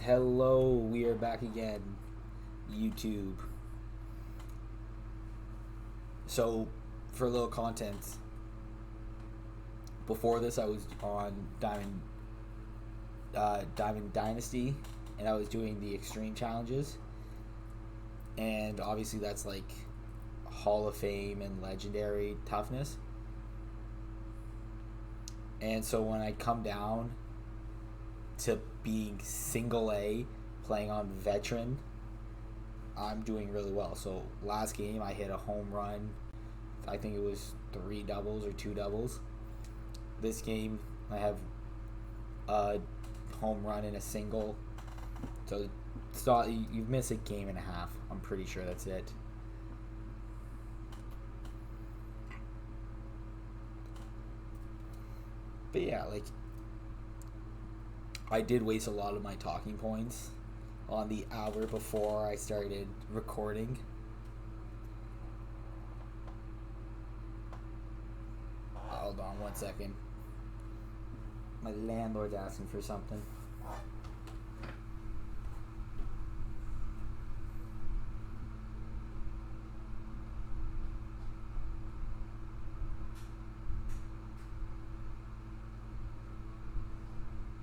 Hello, we are back again, YouTube. So, for a little content, before this I was on Diamond Dynasty, and I was doing the extreme challenges, and obviously that's like Hall of Fame and legendary toughness. And so when I come down to being single A, playing on veteran, I'm doing really well. So last game I hit a home run. I think it was 3 doubles or 2 doubles. This game I have a home run and a single. So you've missed a game and a half. I'm pretty sure that's it. But yeah, like, I did waste a lot of my talking points on the hour before I started recording. Hold on 1 second. My landlord's asking for something.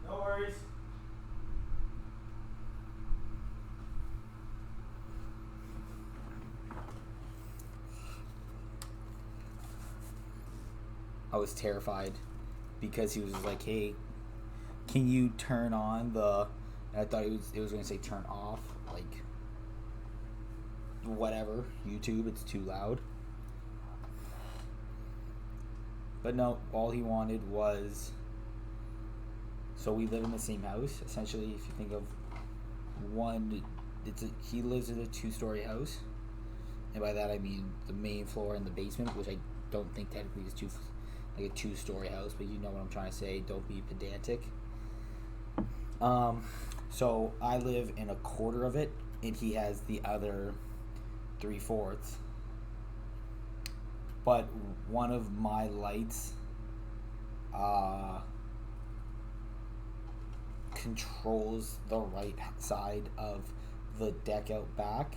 No worries. I was terrified because he was like, "Hey, can you turn on the?" And I thought it was going to say turn off, like whatever, YouTube. It's too loud. But no, all he wanted was. So we live in the same house. Essentially, if you think of one, he lives in a 2-story house, and by that I mean the main floor and the basement, which I don't think technically is like a 2-story house, but you know what I'm trying to say. Don't be pedantic. So I live in a quarter of it, and he has the other 3/4. But one of my lights controls the right side of the deck out back,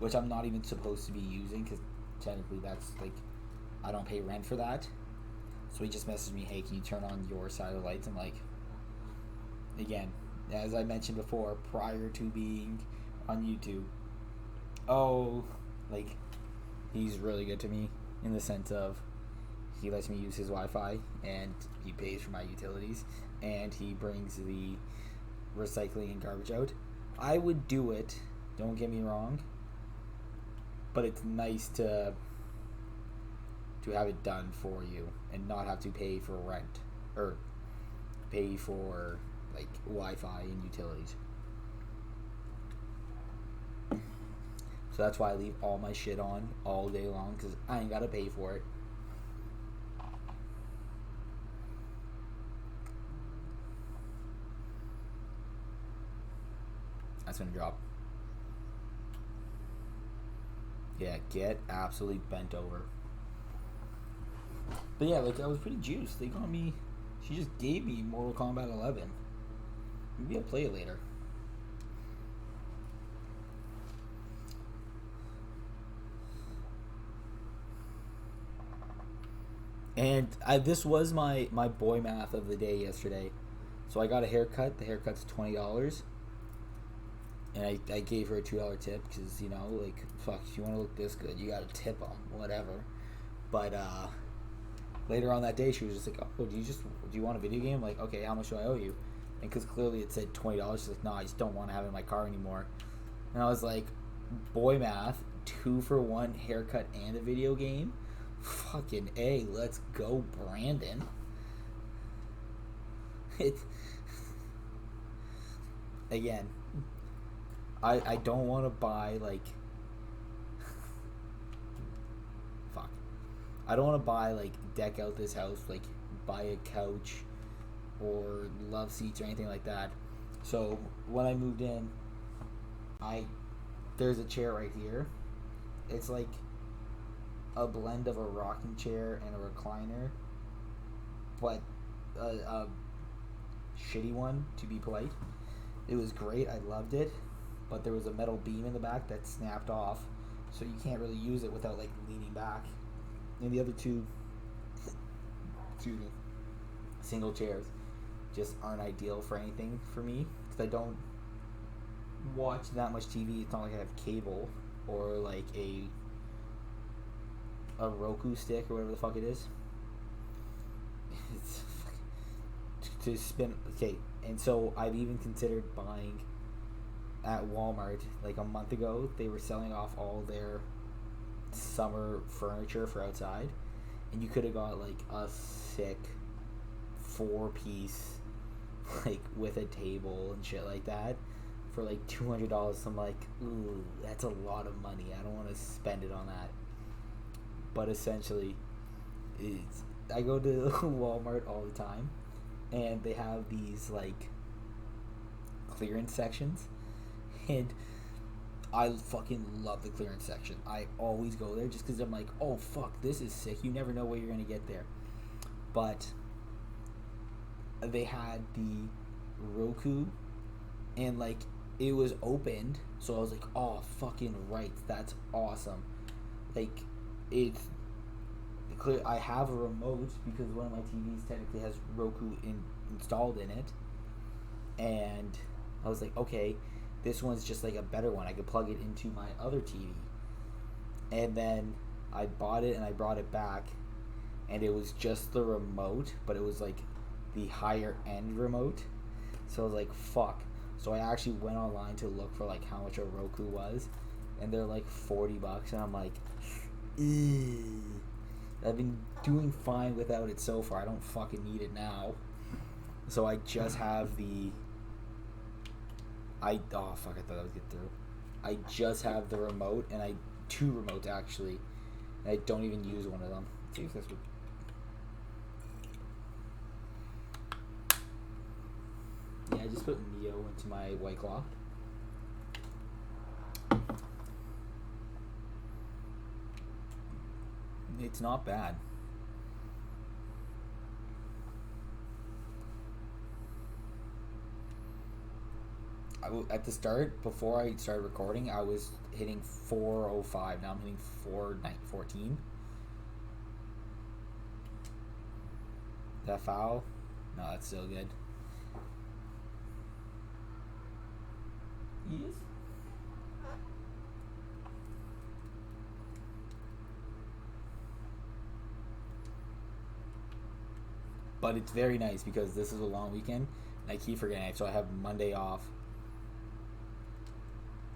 which I'm not even supposed to be using because technically that's like, I don't pay rent for that. So he just messaged me, "Hey, can you turn on your side of the lights?" I'm like, again, as I mentioned before, prior to being on YouTube, like, he's really good to me in the sense of he lets me use his Wi-Fi and he pays for my utilities and he brings the recycling and garbage out. I would do it, don't get me wrong, but it's nice to have it done for you and not have to pay for rent or pay for like Wi-Fi and utilities. So that's why I leave all my shit on all day long, because I ain't gotta pay for it. That's gonna drop. Yeah, get absolutely bent over. But yeah, like, I was pretty juiced. They got me. She just gave me Mortal Kombat 11. Maybe I'll play it later. And this was my boy math of the day yesterday. So I got a haircut. The haircut's $20. And I gave her a $2 tip because, you know, like, fuck, if you want to look this good, you got to tip them, whatever. But later on that day, she was just like, "Oh, do you want a video game?" I'm like, "Okay, how much do I owe you?" And because clearly it said $20, she's like, "No, I just don't want to have it in my car anymore." And I was like, boy math, 2 for 1 haircut and a video game? Fucking A, let's go, Brandon. It again, I don't want to buy, like, fuck. I don't want to buy, like, deck out this house, like, buy a couch or love seats or anything like that. So when I moved in, there's a chair right here. It's like a blend of a rocking chair and a recliner, but a shitty one, to be polite. It was great. I loved it, but there was a metal beam in the back that snapped off, so you can't really use it without like leaning back. And the other two, excuse me, single chairs just aren't ideal for anything for me because I don't watch that much TV. It's not like I have cable or like a Roku stick or whatever the fuck it is. It's to spin. Okay, and so I've even considered buying at Walmart like a month ago. They were selling off all their summer furniture for outside, and you could have got like a sick 4-piece like with a table and shit like that for like $200. I'm like, ooh, that's a lot of money. I don't want to spend it on that. But essentially, I go to Walmart all the time, and they have these like clearance sections, and I fucking love the clearance section. I always go there just because I'm like, oh fuck, this is sick. You never know what you're gonna get there. But they had the Roku, and like it was opened, so I was like, oh fucking right, that's awesome. Like it's clear. I have a remote because one of my TVs technically has Roku installed in it, and I was like, okay, this one's just like a better one. I could plug it into my other TV. And then I bought it and I brought it back, and it was just the remote, but it was like the higher end remote. So I was like, fuck. So I actually went online to look for like how much a Roku was, and they're like $40, and I'm like, ew. I've been doing fine without it so far. I don't fucking need it now. So I just have the oh fuck, I thought I was get through. I just have the remote, and 2 remotes actually, and I don't even use one of them. Let's see if this would. Yeah, I just put Neo into my White Claw. It's not bad. At the start, before I started recording, I was hitting 405. Now I'm hitting 414. That foul? No, that's still good. Yes. But it's very nice because this is a long weekend, and I keep forgetting it. So I have Monday off.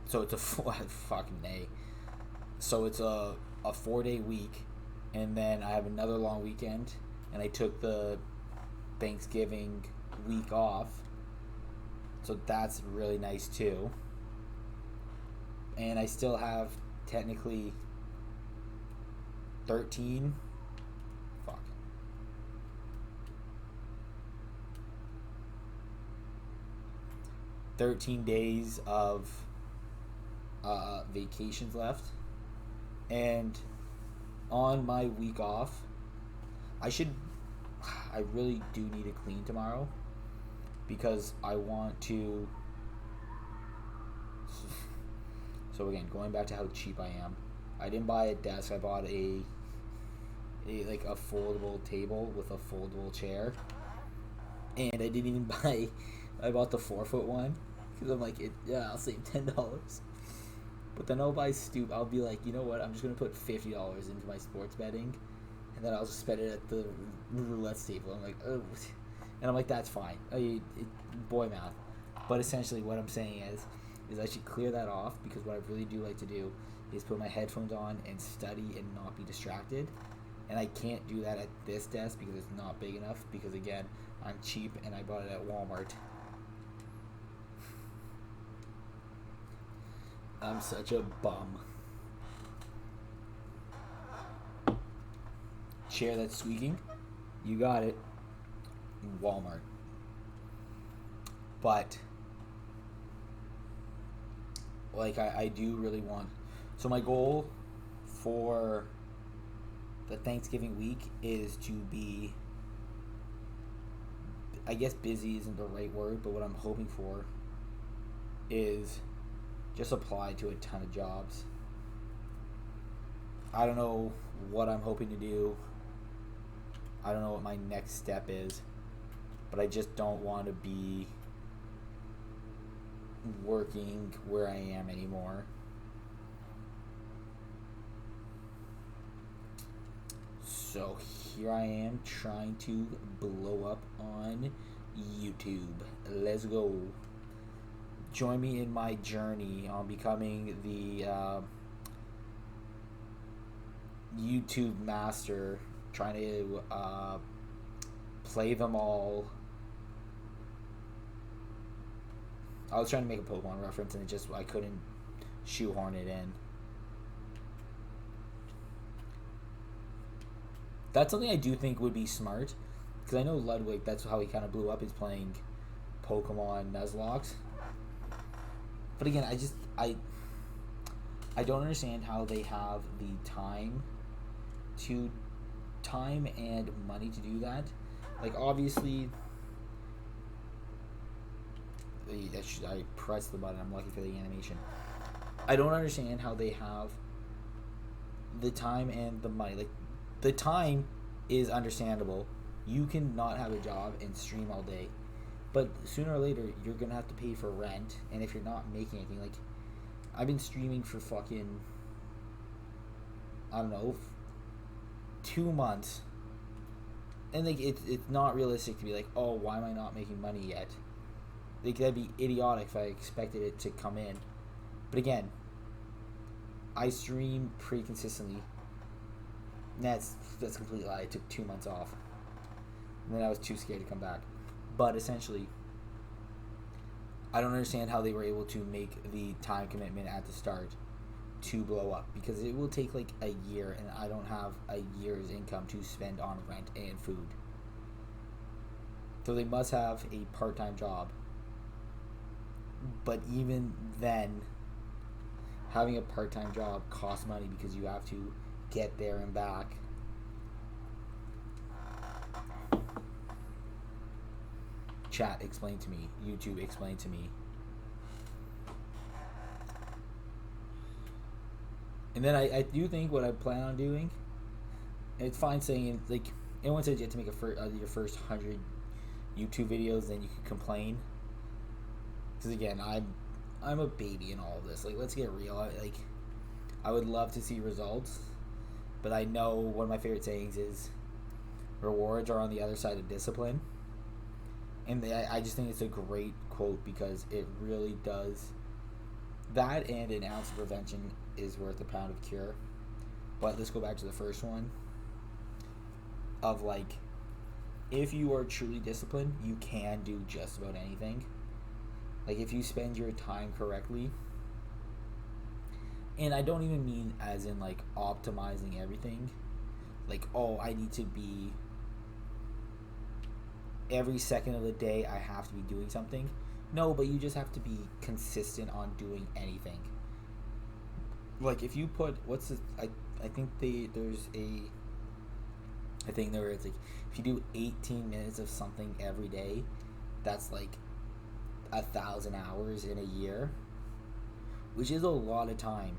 So it's a fucking day. So it's a 4-day week, and then I have another long weekend, and I took the Thanksgiving week off. So that's really nice too. And I still have technically 13 days of vacations left, and on my week off I really do need to clean tomorrow because I want to. So again, going back to how cheap I am, I didn't buy a desk. I bought a foldable table with a foldable chair, and I didn't even buy. I bought the 4-foot one because I'm like, I'll save $10. But then I'll buy I'll be like, you know what? I'm just gonna put $50 into my sports betting, and then I'll just spend it at the roulette table. I'm like, oh, and I'm like, that's fine. Boy math. But essentially, what I'm saying is I should clear that off because what I really do like to do is put my headphones on and study and not be distracted. And I can't do that at this desk because it's not big enough. Because again, I'm cheap and I bought it at Walmart. I'm such a bum. Chair that's squeaking. You got it. Walmart. But like I do really want. So my goal for the Thanksgiving week is to be, I guess busy isn't the right word, but what I'm hoping for is just apply to a ton of jobs. I don't know what I'm hoping to do. I don't know what my next step is, but I just don't want to be working where I am anymore. So here I am trying to blow up on YouTube. Let's go. Join me in my journey on becoming the YouTube master, trying to play them all. I was trying to make a Pokemon reference and I couldn't shoehorn it in. That's something I do think would be smart, because I know Ludwig, that's how he kind of blew up, is playing Pokemon Nuzlocke. But again, I don't understand how they have the time and money to do that. Like, obviously, I pressed the button. I'm lucky for the animation. I don't understand how they have the time and the money. Like, the time is understandable. You can not have a job and stream all day, but sooner or later you're gonna have to pay for rent. And if you're not making anything, like, I've been streaming for fucking, I don't know, 2 months, and like it's not realistic to be like, oh, why am I not making money yet? Like, that'd be idiotic if I expected it to come in. But again, I stream pretty consistently. That's a complete lie. I took 2 months off, and then I was too scared to come back. But essentially, I don't understand how they were able to make the time commitment at the start to blow up, because it will take like a year, and I don't have a year's income to spend on rent and food. So they must have a part-time job. But even then, having a part-time job costs money, because you have to get there and back. Chat, explain to me. YouTube, explain to me. And then I do think what I plan on doing, and it's fine saying, like, everyone says you have to make your first 100 YouTube videos, then you can complain. Because again, I'm a baby in all of this. Like, let's get real. I would love to see results, but I know one of my favorite sayings is, rewards are on the other side of discipline. And I just think it's a great quote, because it really does. That and an ounce of prevention is worth a pound of cure. But let's go back to the first one. Of, like, if you are truly disciplined, you can do just about anything. Like, if you spend your time correctly. And I don't even mean as in, like, optimizing everything. Like, oh, I need to be, every second of the day I have to be doing something. No, but you just have to be consistent on doing anything. Like, if you put, I think there's a thing there where it's like, if you do 18 minutes of something every day, that's like 1,000 hours in a year, which is a lot of time.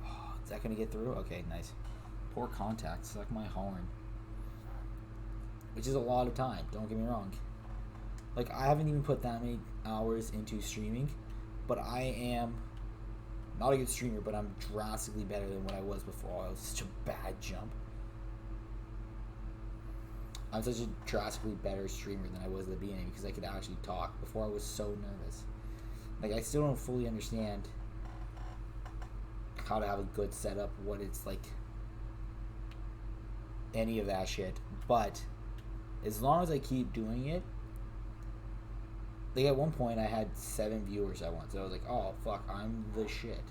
Oh, is that gonna get through? Okay, nice. Poor contact, suck my horn. Which is a lot of time, don't get me wrong. Like, I haven't even put that many hours into streaming, but I am not a good streamer, but I'm drastically better than what I was before. I was such a bad jump. I'm such a drastically better streamer than I was at the beginning, because I could actually talk. Before, I was so nervous. Like, I still don't fully understand how to have a good setup, what it's like, any of that shit. But as long as I keep doing it, like, at one point I had 7 viewers at once. So I was like, oh fuck, I'm the shit.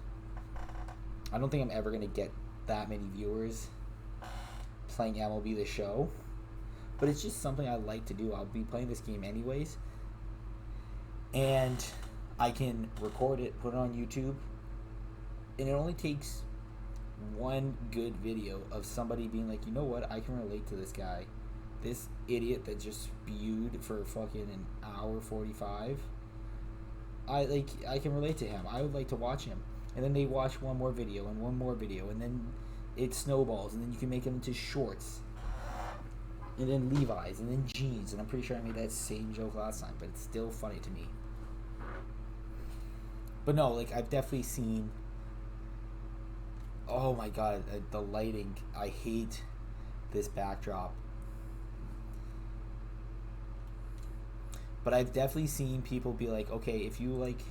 I don't think I'm ever gonna get that many viewers playing MLB The Show, but it's just something I like to do. I'll be playing this game anyways, and I can record it, put it on YouTube, and it only takes one good video of somebody being like, you know what, I can relate to this guy, this idiot that just spewed for fucking an hour 45. I can relate to him. I would like to watch him. And then they watch one more video and one more video, and then it snowballs, and then you can make them into shorts, and then Levi's, and then jeans. And I'm pretty sure I made that same joke last time, but it's still funny to me. But no, like, I've definitely seen. Oh my god, the lighting. I hate this backdrop. But I've definitely seen people be like, okay, if you like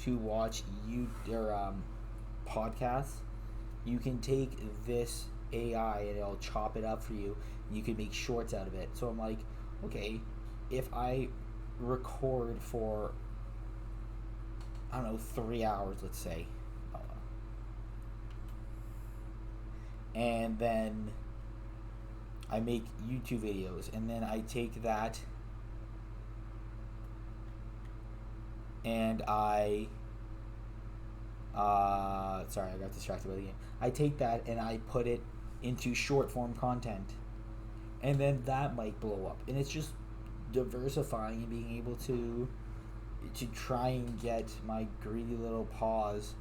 to watch podcasts, you can take this AI and it'll chop it up for you. And you can make shorts out of it. So I'm like, okay, if I record for, I don't know, 3 hours, let's say, and then I make YouTube videos, and then I take that and I sorry, I got distracted by the game. I take that and I put it into short form content, and then that might blow up. And it's just diversifying and being able to try and get my greedy little paws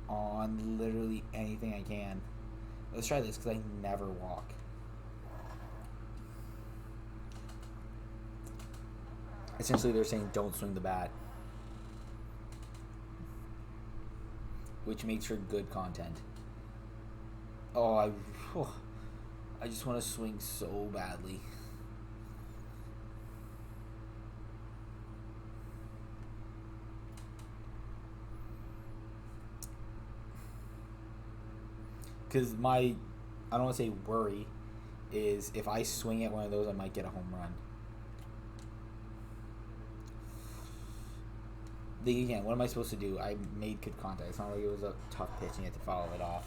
on literally anything I can. Let's try this, because I never walk. Essentially, they're saying don't swing the bat, which makes for good content. I just want to swing so badly. Because I don't want to say worry, is if I swing at one of those, I might get a home run. Again, what am I supposed to do? I made good contact. It's not like it was a tough pitch and you had to follow it off.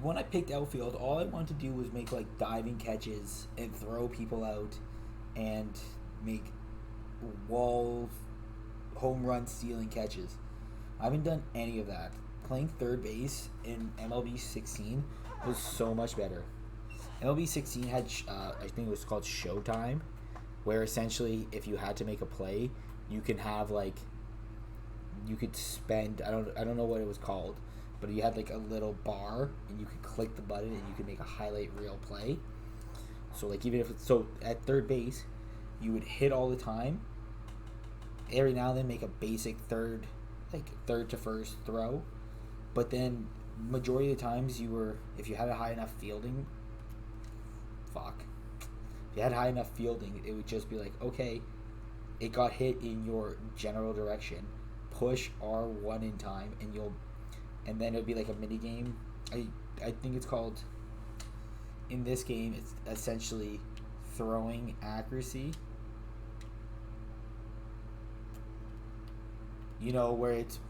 When I picked outfield, all I wanted to do was make like diving catches and throw people out and make wall home run stealing catches. I haven't done any of that. Playing third base in MLB 16 was so much better. MLB 16 had I think it was called Showtime, where essentially if you had to make a play, you can have like, you could spend, I don't know what it was called, but you had like a little bar and you could click the button and you could make a highlight reel play. So like, even if it's, so at third base, you would hit all the time. Every now and then make a basic third to first throw. But then majority of the times if you had a high enough fielding, if you had high enough fielding, it would just be like, okay, it got hit in your general direction. Push R1 in time and then it would be like a mini game. I think it's called, in this game, it's essentially throwing accuracy. You know, where it's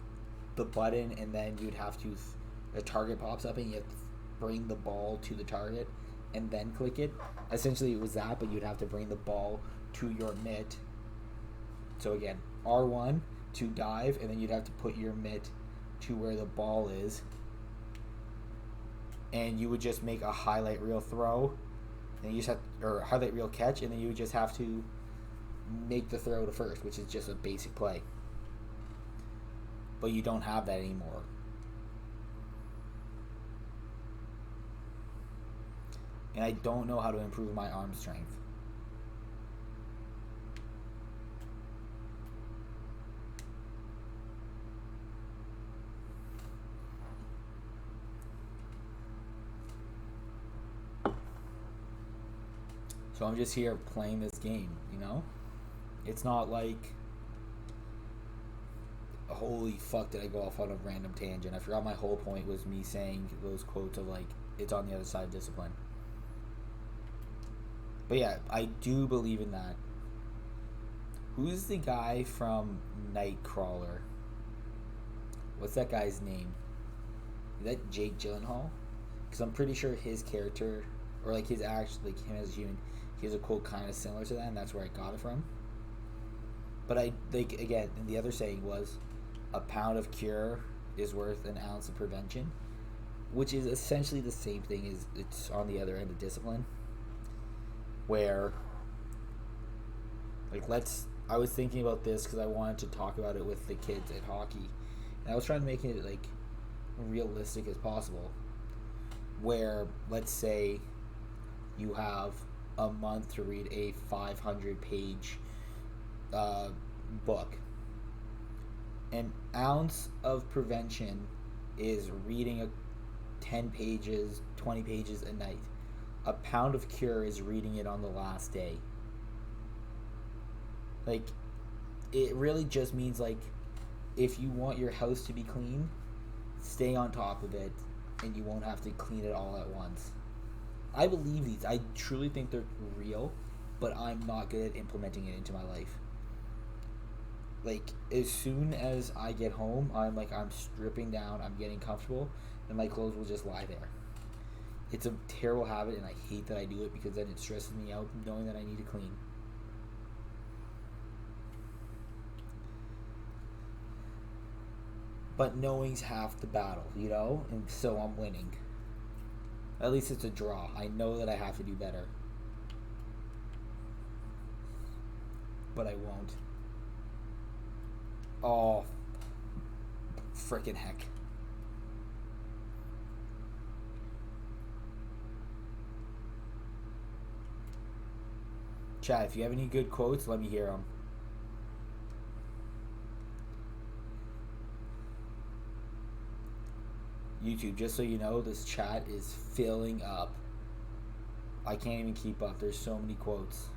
the button and then you'd have to, the target pops up and you have to bring the ball to the target and then click it. Essentially it was that, but you'd have to bring the ball to your mitt. So again, R1 to dive, and then you'd have to put your mitt to where the ball is, and you would just make a highlight reel throw, and you just have, or highlight reel catch, and then you would just have to make the throw to first, which is just a basic play. But you don't have that anymore. And I don't know how to improve my arm strength. So I'm just here playing this game, you know? It's not like, holy fuck, did I go off on a random tangent. I forgot my whole point was me saying those quotes of like, it's on the other side of discipline. But yeah, I do believe in that. Who's the guy from Nightcrawler? What's that guy's name? Is that Jake Gyllenhaal? Because I'm pretty sure his character, or like his actual, like him as a human, he has a quote kind of similar to that, and that's where I got it from. But I think, again, and the other saying was, a pound of cure is worth an ounce of prevention, which is essentially the same thing as it's on the other end of discipline, where like I was thinking about this because I wanted to talk about it with the kids at hockey, and I was trying to make it like realistic as possible, where let's say you have a month to read a 500-page book. An ounce of prevention is reading 10 pages, 20 pages a night. A pound of cure is reading it on the last day. Like, it really just means, like, if you want your house to be clean, stay on top of it, and you won't have to clean it all at once. I believe these. I truly think they're real, but I'm not good at implementing it into my life. Like, as soon as I get home, I'm stripping down, I'm getting comfortable, and my clothes will just lie there. It's a terrible habit, and I hate that I do it because then it stresses me out knowing that I need to clean. But knowing's half the battle, you know? And so I'm winning. At least it's a draw. I know that I have to do better. But I won't. Oh, frickin' heck. Chat, if you have any good quotes, let me hear them. YouTube, just so you know, this chat is filling up. I can't even keep up. There's so many quotes.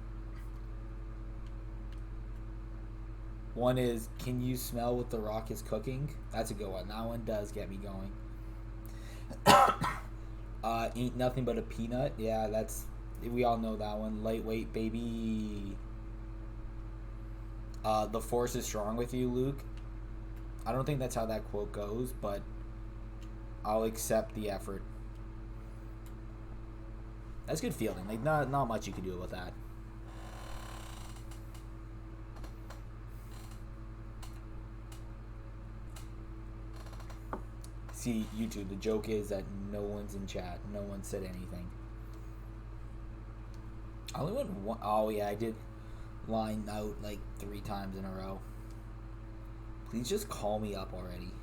One is, can you smell what the Rock is cooking? That's a good one. That one does get me going. Ain't nothing but a peanut. Yeah, we all know that one. Lightweight, baby. The force is strong with you, Luke. I don't think that's how that quote goes, but I'll accept the effort. That's good feeling. Like, not much you can do about that. See, YouTube, the joke is that no one's in chat. No one said anything. I only went one. Oh, yeah, I did line out like 3 times in a row. Please just call me up already.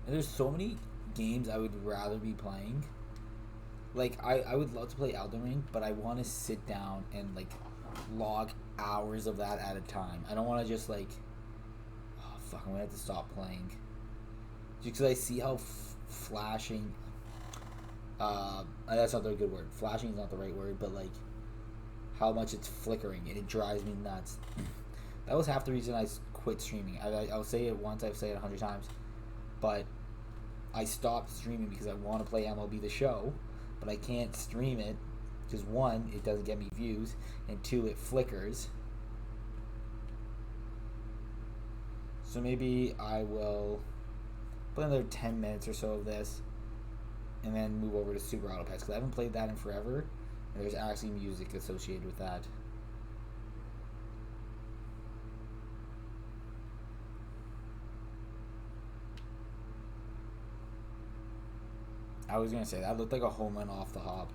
And there's so many games I would rather be playing. Like, I would love to play Elden Ring, but I want to sit down and, like, log hours of that at a time. I don't want to just, like, oh, fuck, I'm going to have to stop playing. Just because I see how flashing, that's not the good word. Flashing is not the right word, but, like, how much it's flickering, and it drives me nuts. That was half the reason I quit streaming. I'll say it once, I've said it 100 times, but I stopped streaming because I want to play MLB The Show, but I can't stream it because 1, it doesn't get me views, and 2, it flickers. So maybe I will play another 10 minutes or so of this and then move over to Super Auto Pets because I haven't played that in forever, and there's actually music associated with that. I was going to say, that looked like a home run off the hop.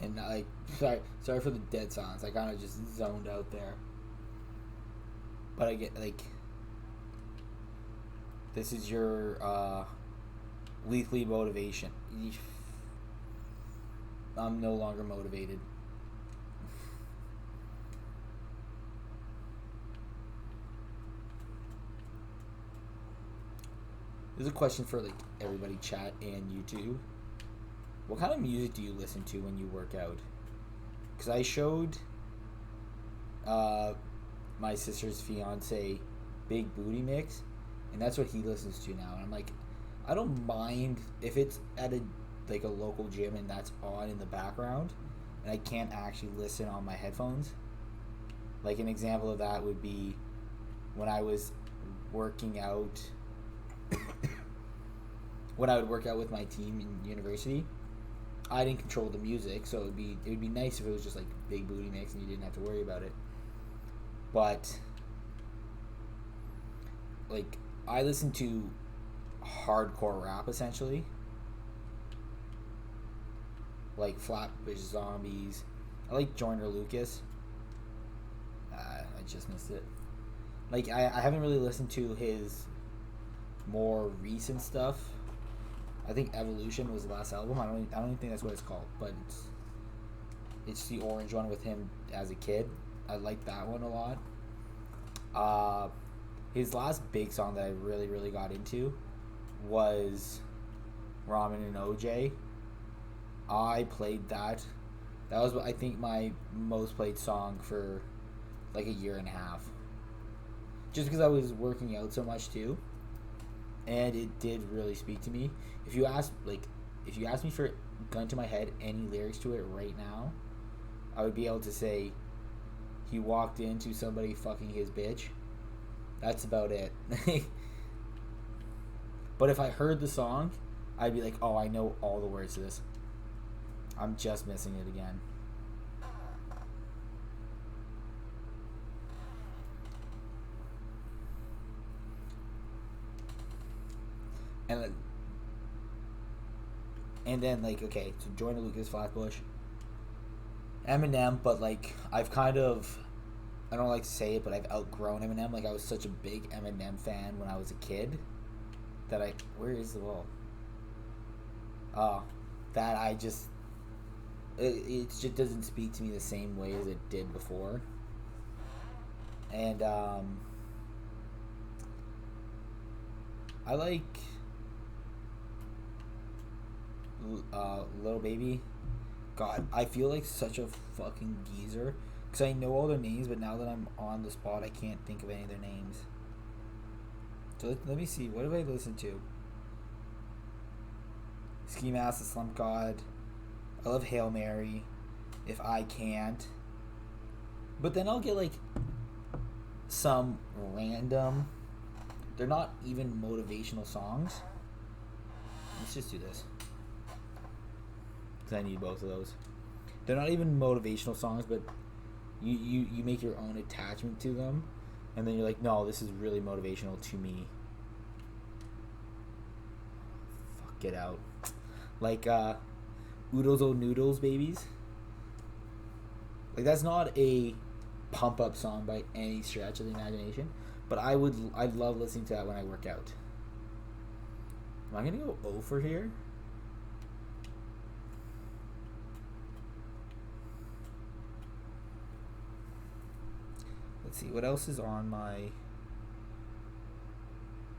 And sorry for the dead silence. I kind of just zoned out there. But I get, like, this is your weekly motivation. I'm no longer motivated. There's a question for like everybody, chat and YouTube. What kind of music do you listen to when you work out? Because I showed my sister's fiance Big Booty Mix, and that's what he listens to now. And I'm like, I don't mind if it's at a local gym and that's on in the background, and I can't actually listen on my headphones. Like an example of that would be when I was working out. When I would work out with my team in university, I didn't control the music, so it would be nice if it was just like Big Booty Mix and you didn't have to worry about it. But like I listen to hardcore rap essentially, like Flatbush Zombies. I like Joyner Lucas. I just missed it. Like I haven't really listened to his more recent stuff. I think Evolution was the last album. I don't even think that's what it's called, but it's the orange one with him as a kid. I like that one a lot. His last big song that I really, really got into was Ramen and OJ. I played that. That was, I think, my most played song for like a year and a half. Just because I was working out so much too. And it did really speak to me. If you ask me for gun to my head any lyrics to it right now, I would be able to say he walked into somebody fucking his bitch. That's about it. But if I heard the song, I'd be like, oh, I know all the words to this. I'm just missing it again. And then like, okay, so Joyner Lucas, Flatbush, Eminem, but like I've kind of, I don't like to say it, but I've outgrown Eminem. Like I was such a big Eminem fan when I was a kid that where is the ball? That I just it just doesn't speak to me the same way as it did before. And I like Little Baby. God, I feel like such a fucking geezer because I know all their names, but now that I'm on the spot, I can't think of any of their names. So let me see. What have I listened to? Ski Mask, The Slump God. I love Hail Mary. If I Can't. But then I'll get like some random. They're not even motivational songs. Let's just do this. Because I need both of those. They're not even motivational songs, but you make your own attachment to them. And then you're like, no, this is really motivational to me. Fuck, get out. Like, Oodles O' Noodles Babies. Like, that's not a pump-up song by any stretch of the imagination. But I'd love listening to that when I work out. Am I going to go over here? Let's see, what else is on my...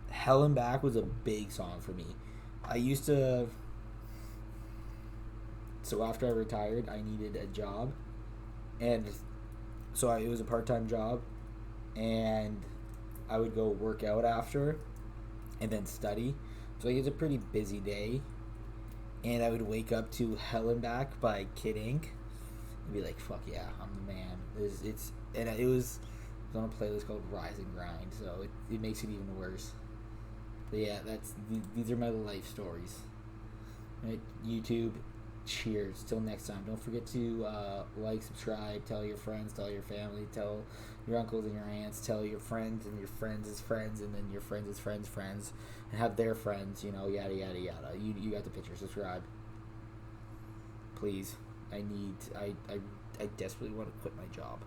Hell and Back was a big song for me. I used to... So after I retired, I needed a job. And so it was a part-time job. And I would go work out after and then study. So like, it's a pretty busy day. And I would wake up to Hell and Back by Kid Ink. And be like, fuck yeah, I'm the man. It was on a playlist called Rise and Grind, so it makes it even worse. But yeah, these are my life stories. Right, YouTube, cheers. Till next time. Don't forget to like, subscribe, tell your friends, tell your family, tell your uncles and your aunts, tell your friends and your friends' friends, and then your friends' friends, and have their friends, yada, yada, yada. You got the picture. Subscribe. Please. I desperately want to quit my job.